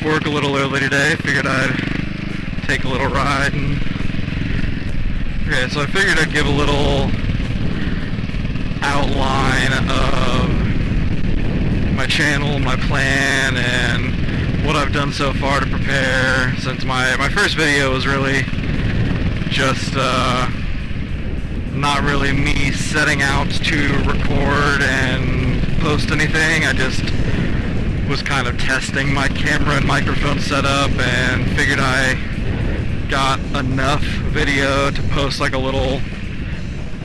work a little early today. Figured I'd take a little ride. Okay, so I figured I'd give a little outline of my channel, my plan, and what I've done so far to prepare, since my first video was really just not really me setting out to record and post anything. I just was kind of testing my camera and microphone setup and figured I got enough video to post like a little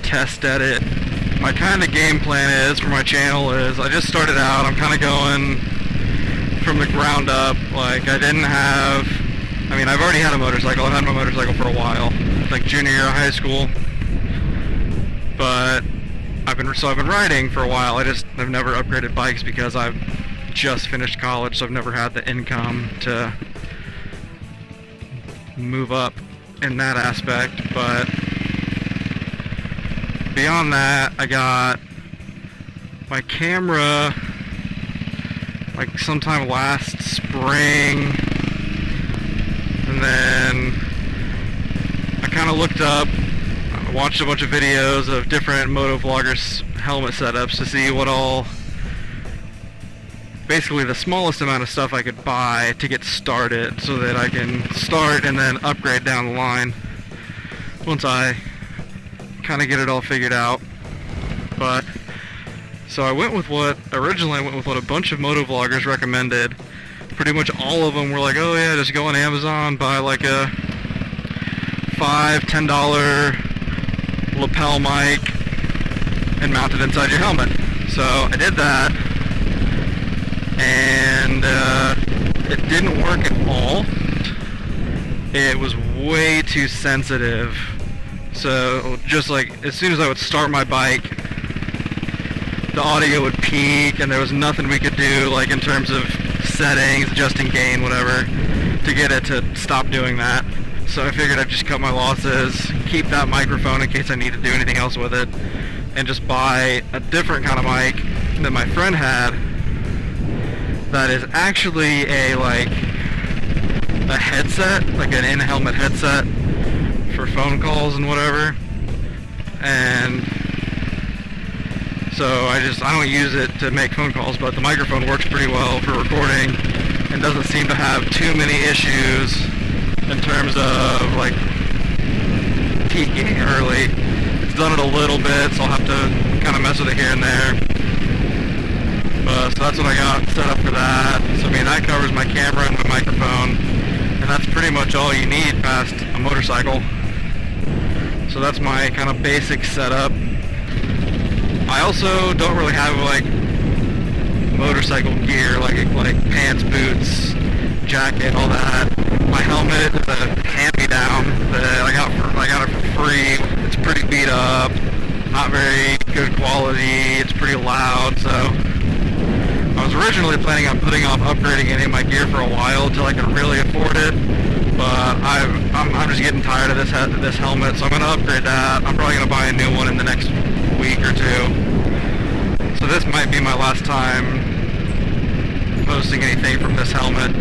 test edit. My kind of game plan is for my channel is I just started out, I'm kind of going from the ground up. Like I've already had a motorcycle. I've had my motorcycle for a while, like junior year of high school. But I've been riding for a while. I've never upgraded bikes because I've just finished college, so I've never had the income to move up in that aspect. But beyond that, I got my camera like sometime last spring, and then I kind of looked up, watched a bunch of videos of different motovloggers' helmet setups to see what all, basically the smallest amount of stuff I could buy to get started, so that I can start and then upgrade down the line once I kind of get it all figured out. But so I went with what a bunch of motovloggers recommended. Pretty much all of them were like, oh yeah, just go on Amazon, buy like a $5-10 lapel mic and mount it inside your helmet. So I did that, and it didn't work at all. It was way too sensitive. So just like as soon as I would start my bike, the audio would peak, and there was nothing we could do, like in terms of settings, adjusting gain, whatever, to get it to stop doing that. So I figured I'd just cut my losses, keep that microphone in case I need to do anything else with it, and just buy a different kind of mic that my friend had that is actually a headset, like an in-helmet headset for phone calls and whatever. And so I don't use it to make phone calls, but the microphone works pretty well for recording and doesn't seem to have too many issues in terms of like peaking early. It's done it a little bit, so I'll have to kind of mess with it here and there. So that's what I got set up for that. So I mean, that covers my camera and my microphone, and that's pretty much all you need past a motorcycle. So that's my kind of basic setup. I also don't really have like motorcycle gear, like pants, boots, jacket, all that. My helmet is a hand-me-down that I got it for free. It's pretty beat up, not very good quality. It's pretty loud. So I was originally planning on putting off upgrading any of my gear for a while until I could really afford it. But I'm just getting tired of this helmet, so I'm going to upgrade that. I'm probably going to buy a new one in the next week or two. So this might be my last time posting anything from this helmet.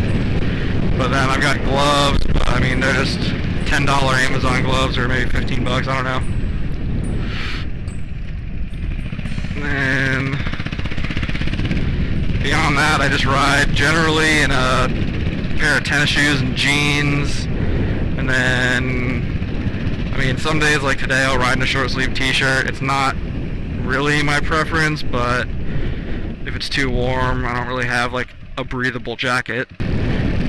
But then I've got gloves, but I mean they're just $10 Amazon gloves, or maybe 15 bucks, I don't know. And beyond that, I just ride generally in a pair of tennis shoes and jeans. And then, I mean, some days like today I'll ride in a short sleeve t-shirt. It's not really my preference, but if it's too warm, I don't really have like a breathable jacket.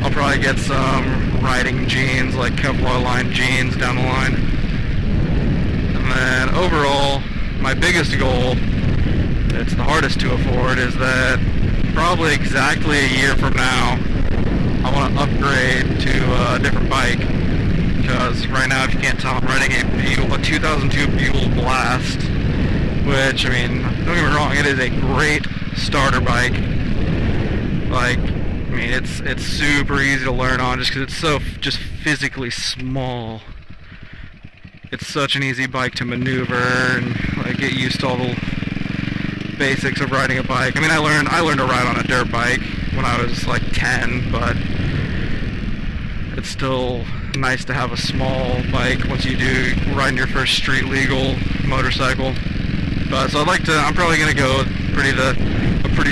I'll probably get some riding jeans, like Kevlar lined jeans down the line. And then overall, my biggest goal, it's the hardest to afford, is that probably exactly a year from now, I want to upgrade to a different bike. Because right now, if you can't tell, I'm riding a 2002 Buell Blast, which, I mean, don't get me wrong, it is a great starter bike. Like, I mean, it's super easy to learn on just because it's so just physically small. It's such an easy bike to maneuver and like get used to all the basics of riding a bike. I mean, I learned to ride on a dirt bike when I was like 10, but it's still nice to have a small bike once you do ride your first street legal motorcycle. But so I'm probably gonna go a pretty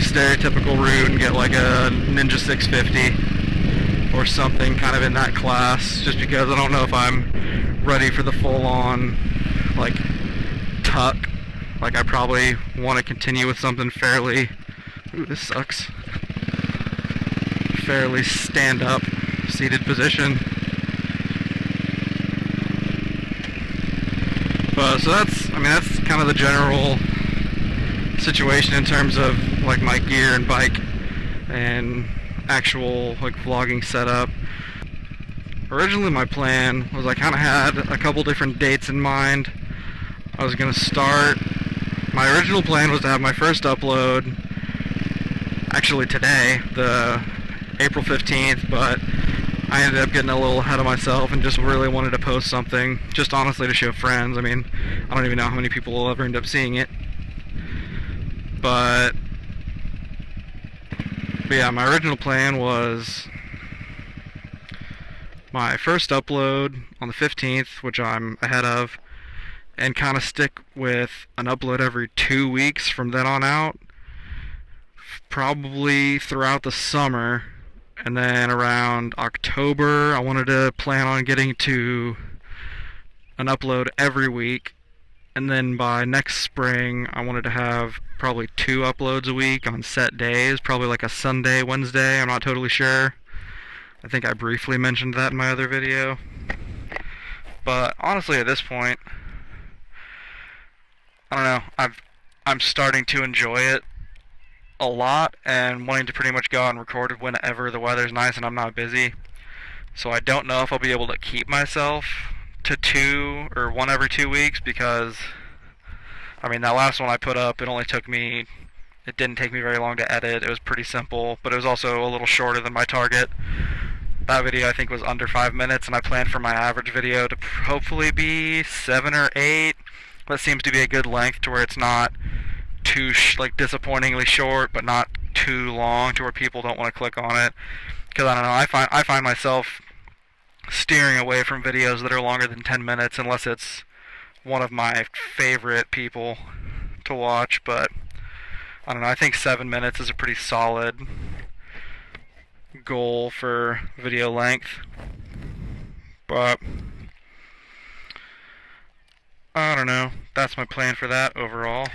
stereotypical route and get like a Ninja 650 or something kind of in that class, just because I don't know if I'm ready for the full-on like tuck. Like I probably want to continue with something fairly, ooh, this sucks, fairly stand-up seated position. But so that's kind of the general situation in terms of like my gear and bike and actual like vlogging setup. Originally my plan was I kind of had a couple different dates in mind. I was gonna start, my original plan was to have my first upload actually today, the April 15th, but I ended up getting a little ahead of myself and just really wanted to post something, just honestly to show friends. I mean, I don't even know how many people will ever end up seeing it. But yeah, my original plan was my first upload on the 15th, which I'm ahead of, and kind of stick with an upload every 2 weeks from then on out, probably throughout the summer. And then around October, I wanted to plan on getting to an upload every week. And then by next spring, I wanted to have probably 2 uploads a week on set days, probably like a Sunday, Wednesday, I'm not totally sure. I think I briefly mentioned that in my other video. But honestly, at this point, I don't know, I'm starting to enjoy it a lot and wanting to pretty much go out and record it whenever the weather's nice and I'm not busy. So I don't know if I'll be able to keep myself to 2 or 1 every 2 weeks, because I mean that last one I put up, it didn't take me very long to edit. It was pretty simple, but it was also a little shorter than my target. That video I think was under 5 minutes, and I planned for my average video to hopefully be 7 or 8. That seems to be a good length to where it's not too like disappointingly short, but not too long to where people don't want to click on it. Because I don't know, I find myself steering away from videos that are longer than 10 minutes unless it's one of my favorite people to watch. But I don't know, I think 7 minutes is a pretty solid goal for video length. But I don't know, that's my plan for that overall.